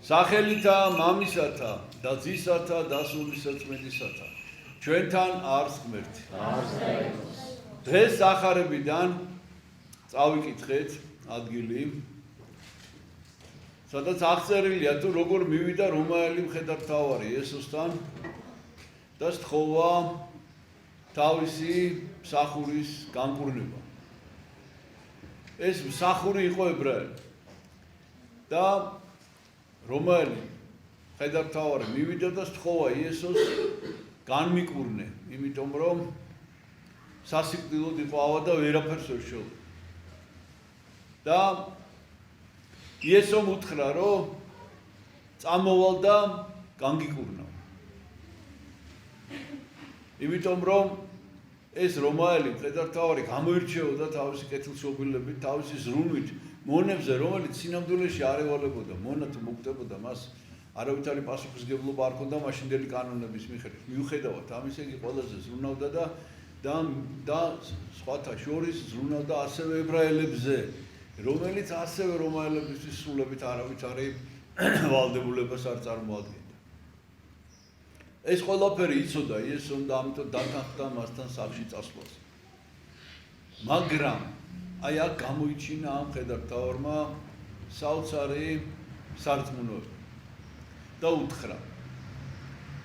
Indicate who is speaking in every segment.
Speaker 1: სახელითა მამისათა და ძისათა და სულისწმინდისათა ჩვენთან არს ღმერთი. დღეს სახარებიდან წავიკითხეთ ადგილი, სადაც აღწერილია თუ როგორ მივიდა რომაელი მხედართმთავარი იესოსთან და სთხოვა თავისი მსახურის განკურნება. ეს მსახური იყო ებრაელი და რომაელი მხედართმთავარი მივიდა და სთხოვა იესოს განმიკურნე, იმიტომ რომ სასიკვდილოდ იყო ავა და ვერაფერს ვერ შეუძლია. და იესომ უთხრა, რომ წამოვალ და განგიკურნო. იმიტომ რომ ეს რომაელი მხედართმთავარი გამოირჩეოდა თავისი კეთილშობილებით, თავისი ზრუნვით მონებზე, რომელიც სინამდვილეში არ ევალებოდა, მონა თუ მოკვდებოდა მას არავითარი პასუხისმგებლობა არ ჰქონდა მაშინდელი კანონების მიუხედავად ამისა, იგი ყველაზე ზრუნავდა და სხვათა შორის ზრუნავდა ასევე ებრაელებზე, რომელიც ასევე რომაელებისთვის სულებით არავითარი ვალდებულებას არ წარმოადგენდა. ეს ყველაფერი იცოდა იესომ და ამიტომ დათანხმდა მასთან სახლში წასვლას. მაგრამ აი აქ გამოიჩინა ამ მხედართმთავარმა საოცარი სარწმუნოება და უთხრა: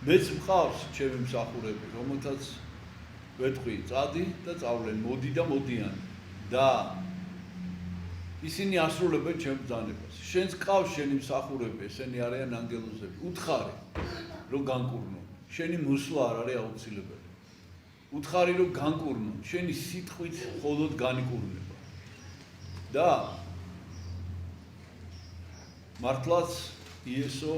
Speaker 1: მეც მყავს ჩემი მსახურები, რომელთაც ვეთქვი წადი და წავლენ, მოდი და მოდიან და ისინი ასრულებენ ჩემ ბრძანებას. შენს ყავს შენი მსახურები, ესენი არიან ანგელოზები. უთხარი, რომ განკურნო. შენი მოსვლა არ არის აუცილებელი. უთხარი, რომ განკურნო. შენი სიტყვით მხოლოდ განიკურნება. და მართლაც იესო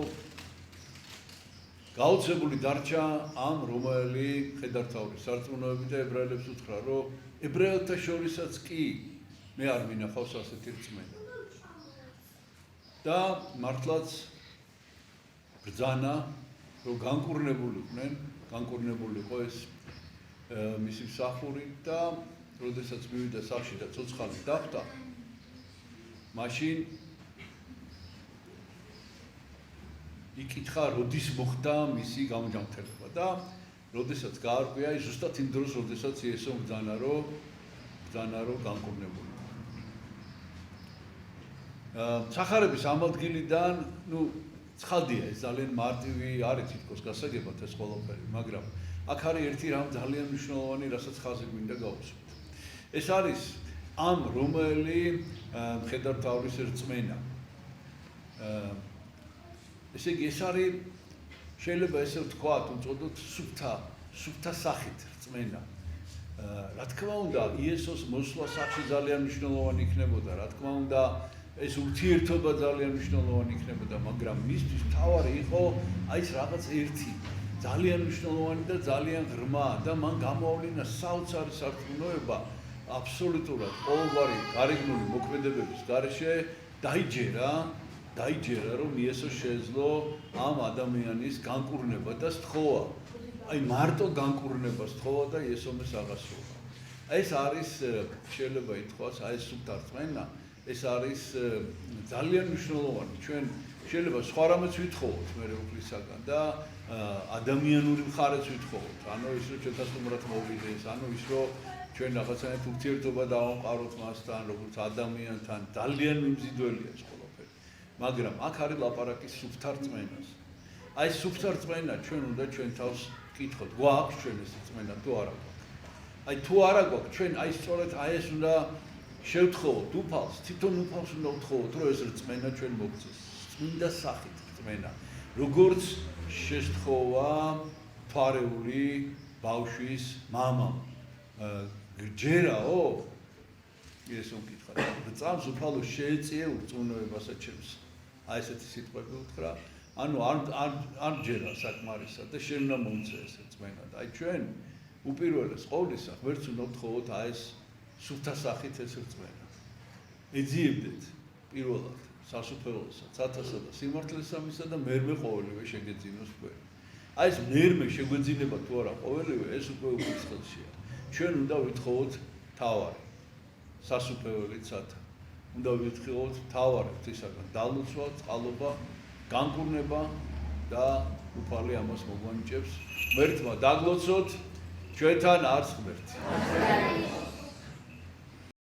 Speaker 1: გაუცებული დარჩა ამ რომაელი მხედართმთავრის სარწმუნოებით და ებრაელებს უთხრა, რომ ებრაელთა შორისაც კი მე არ მინახავს ასეთი რწმენა. და მართლაც ბრძანა, რომ განკურნებული იყო ეს მისი მსახური და როდესაც მივიდა სახლში და ცოცხალი დახვდა, მაშინ იკითხა, როდის მოხდა მისი გამოჯანმრთელება და როდესაც გაარკვია, ზუსტად იმ დროს, როდესაც იესო ბრძანა, რომ განკურნებული. სახარების ამ ადგილიდან, ცხადია, ეს ძალიან მარტივი არის თითქოს გასაგებად ეს ყველაფერი, მაგრამ აქ არის ერთი რამ ძალიან მნიშვნელოვანი, რასაც ხაზი გვინდა გავუსვით. ეს არის ამ რომაელი მხედართმთავრის რწმენა. ესე იგი, ეს არის შეიძლება ესე ვთქვათ, უწოდოთ სუფთა სახით რწმენა. რა თქმა უნდა, იესოს მოსვლა სახლში ძალიან მნიშვნელოვანი იქნებოდა, რა თქმა უნდა, ეს ურთიერთობა ძალიან მნიშვნელოვანი იქნებოდა, მაგრამ მისთვის მთავარი იყო აი ეს რაღაც ერთი, ძალიან მნიშვნელოვანი და ძალიან ღრმა და მან გამოავლინა საოცარი სარწმუნოება აბსოლუტურად ყოველგვარი გარეგნული მოქმედებების გარეშე დაიჯერა, რომ იესოს შეეძლო ამ ადამიანის განკურნება და სთხოვა. აი მარტო განკურნება სთხოვა და იესომეს აღასრულა. ეს არის შეიძლება ითქვას, აი ეს სუფთა რწმენა, ეს არის ძალიან მნიშვნელოვანი. ჩვენ შეიძლება სხვა რამეც ვითხოვოთ მერე უფლისაგან და ადამიანური მხარეც ვითხოვოთ. ანუ ის რომ ჩვენთან სტუმრად მოვიდეს, ანუ ის რომ ჩვენ რაღაცნაირად ურთიერთობა დავამყაროთ მასთან, როგორც ადამიანთან, ძალიან მიმზიდველია ეს ყველაფერი. მაგრამ აქ არის ლაპარაკი სუფთა რწმენას. აი სუფთა რწმენა ჩვენ უნდა ჩვენ თავს ვკითხოთ, გვაქვს ჩვენ ეს რწმენა თუ არა გვაქვს. აი თუ არა გვაქვს, ჩვენ აი სწორედ აი ეს უნდა შევთხოვოთ უფალს, თვითონ უფალს უნდა ვთხოვოთ, რომ ეს რწმენა ჩვენ მოგწეს. წმინდა სახით რწმენა, როგორც შესთხოვა თვარეული ბავშვის მამამ. გჯერაო? იესო მკითხა. წამს უფალო შეეწიე ურწმუნოებასა ჩემს. აი ესეთი სიტყვები უთხრა. ანუ არ ჯერა საკმარისად და შენ უნდა მომწე ეს რწმენა. აი ჩვენ უპირველეს ყოვლისა ღმერთს უნდა ვთხოვოთ აი ეს სუფთა სახით ეს რწმენა. ეძიებდეთ პირველად სასუფეველსა, ცათასა და სიმართლესამისა და მერმე ყოველივე შეგეძინოს თქვენ. აი ეს მერმე შეგვეძინება თუ არა ყოველივე, ეს უკვე უფლის ხელშია. ჩვენ უნდა ვითხოვოთ თავარი, სასუფეველი ცათა. უნდა ვითხოვოთ თავარი ღვთისაგან, დალოცვა, წყალობა განკურნება და უფალი ამას მოგვანიჭებს. ღმერთმა დაგლოცოთ, ჩვენთან არც ღმერთი.